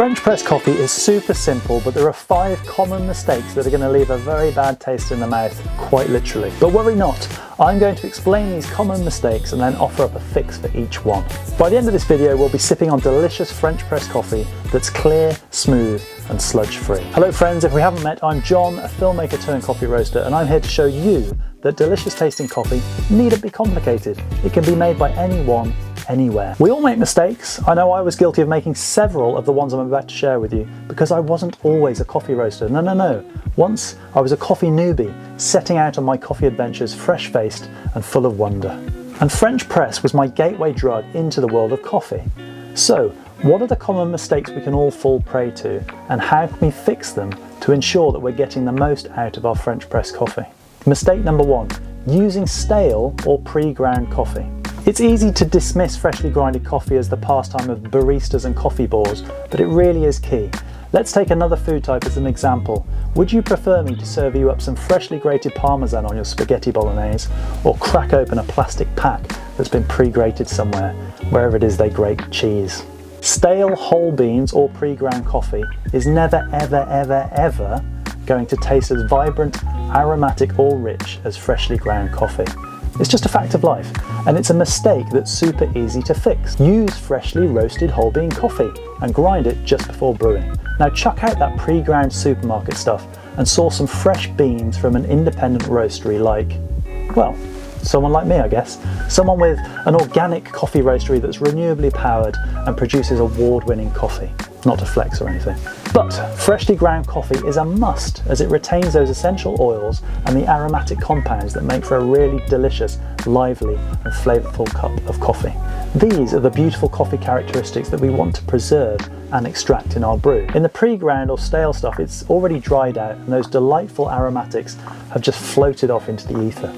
French press coffee is super simple, but there are 5 common mistakes that are going to leave a very bad taste in the mouth, quite literally. But worry not, I'm going to explain these common mistakes and then offer up a fix for each one. By the end of this video, we'll be sipping on delicious French press coffee that's clear, smooth, and sludge free. Hello friends, if we haven't met, I'm John, a filmmaker turned coffee roaster, and I'm here to show you that delicious tasting coffee needn't be complicated. It can be made by anyone, anywhere. We all make mistakes. I know I was guilty of making several of the ones I'm about to share with you because I wasn't always a coffee roaster. No. Once I was a coffee newbie, setting out on my coffee adventures fresh-faced and full of wonder. And French press was my gateway drug into the world of coffee. So, what are the common mistakes we can all fall prey to, and how can we fix them to ensure that we're getting the most out of our French press coffee? Mistake number 1, using stale or pre-ground coffee. It's easy to dismiss freshly grinded coffee as the pastime of baristas and coffee bores, but it really is key. Let's take another food type as an example. Would you prefer me to serve you up some freshly grated parmesan on your spaghetti bolognese, or crack open a plastic pack that's been pre-grated somewhere, wherever it is they grate cheese? Stale whole beans or pre-ground coffee is never ever going to taste as vibrant, aromatic or rich as freshly ground coffee. It's just a fact of life, and it's a mistake that's super easy to fix. Use freshly roasted whole bean coffee and grind it just before brewing. Now chuck out that pre-ground supermarket stuff and source some fresh beans from an independent roastery like, well, someone like me I guess. Someone with an organic coffee roastery that's renewably powered and produces award-winning coffee. Not to flex or anything. But freshly ground coffee is a must as it retains those essential oils and the aromatic compounds that make for a really delicious, lively and flavorful cup of coffee. These are the beautiful coffee characteristics that we want to preserve and extract in our brew. In the pre-ground or stale stuff, it's already dried out and those delightful aromatics have just floated off into the ether.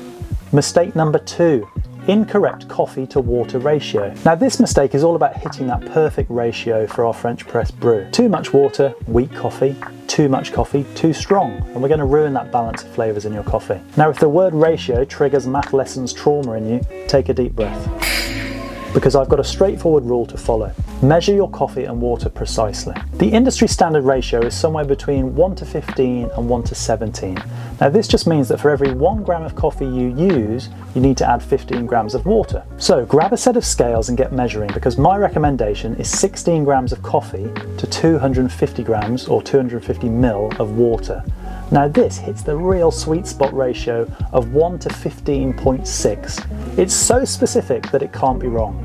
Mistake number 2. Incorrect coffee to water ratio. Now this mistake is all about hitting that perfect ratio for our French press brew. Too much water, weak coffee. Too much coffee, too strong. And we're going to ruin that balance of flavours in your coffee. Now if the word ratio triggers math lessons trauma in you, take a deep breath. Because I've got a straightforward rule to follow. Measure your coffee and water precisely. The industry standard ratio is somewhere between 1 to 15 and 1 to 17. Now this just means that for every 1 gram of coffee you use, you need to add 15 grams of water. So grab a set of scales and get measuring, because my recommendation is 16 grams of coffee to 250 grams or 250 ml of water. Now this hits the real sweet spot ratio of 1 to 15.6. It's so specific that it can't be wrong.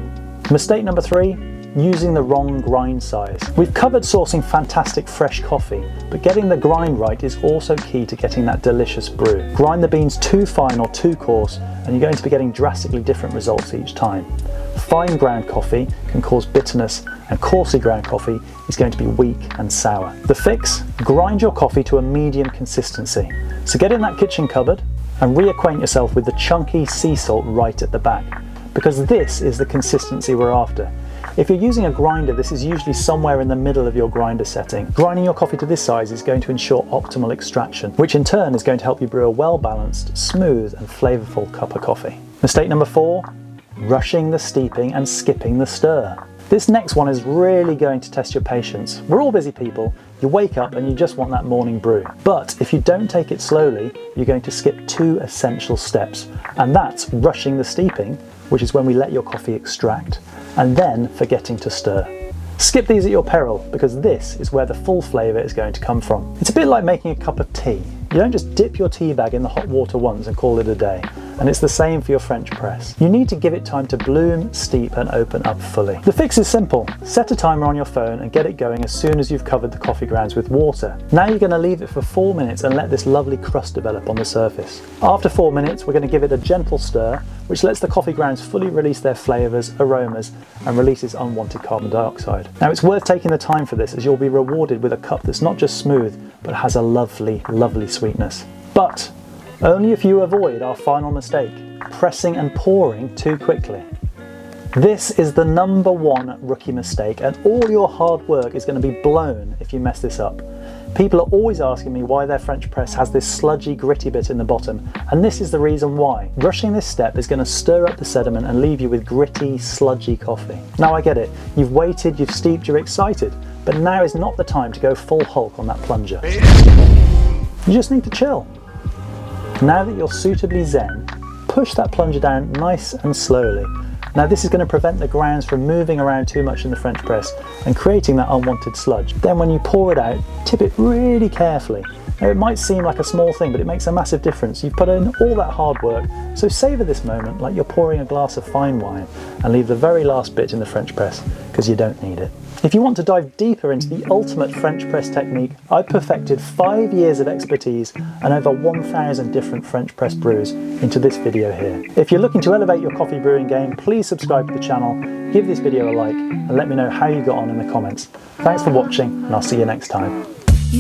Mistake number 3, using the wrong grind size. We've covered sourcing fantastic fresh coffee, but getting the grind right is also key to getting that delicious brew. Grind the beans too fine or too coarse, and you're going to be getting drastically different results each time. Fine ground coffee can cause bitterness, and coarsely ground coffee is going to be weak and sour. The fix? Grind your coffee to a medium consistency. So get in that kitchen cupboard and reacquaint yourself with the chunky sea salt right at the back, because this is the consistency we're after. If you're using a grinder, this is usually somewhere in the middle of your grinder setting. Grinding your coffee to this size is going to ensure optimal extraction, which in turn is going to help you brew a well-balanced, smooth and flavorful cup of coffee. Mistake number 4, rushing the steeping and skipping the stir. This next one is really going to test your patience. We're all busy people. You wake up and you just want that morning brew. But if you don't take it slowly, you're going to skip 2 essential steps. And that's rushing the steeping, which is when we let your coffee extract, and then forgetting to stir. Skip these at your peril, because this is where the full flavour is going to come from. It's a bit like making a cup of tea. You don't just dip your tea bag in the hot water once and call it a day. And it's the same for your French press. You need to give it time to bloom, steep and open up fully. The fix is simple. Set a timer on your phone and get it going as soon as you've covered the coffee grounds with water. Now you're going to leave it for 4 minutes and let this lovely crust develop on the surface. After 4 minutes, we're going to give it a gentle stir, which lets the coffee grounds fully release their flavours, aromas and releases unwanted carbon dioxide. Now it's worth taking the time for this, as you'll be rewarded with a cup that's not just smooth, but has a lovely, lovely sweetness. But only if you avoid our final mistake, pressing and pouring too quickly. This is the number 1 rookie mistake, and all your hard work is going to be blown if you mess this up. People are always asking me why their French press has this sludgy, gritty bit in the bottom, and this is the reason why. Rushing this step is going to stir up the sediment and leave you with gritty, sludgy coffee. Now I get it, you've waited, you've steeped, you're excited, but now is not the time to go full Hulk on that plunger. You just need to chill. Now that you're suitably zen, push that plunger down nice and slowly. Now this is going to prevent the grounds from moving around too much in the French press and creating that unwanted sludge. Then when you pour it out, tip it really carefully. Now it might seem like a small thing, but it makes a massive difference. You've put in all that hard work, so savour this moment like you're pouring a glass of fine wine and leave the very last bit in the French press because you don't need it. If you want to dive deeper into the ultimate French press technique, I've perfected 5 years of expertise and over 1,000 different French press brews into this video here. If you're looking to elevate your coffee brewing game, please subscribe to the channel, give this video a like, and let me know how you got on in the comments. Thanks for watching, and I'll see you next time.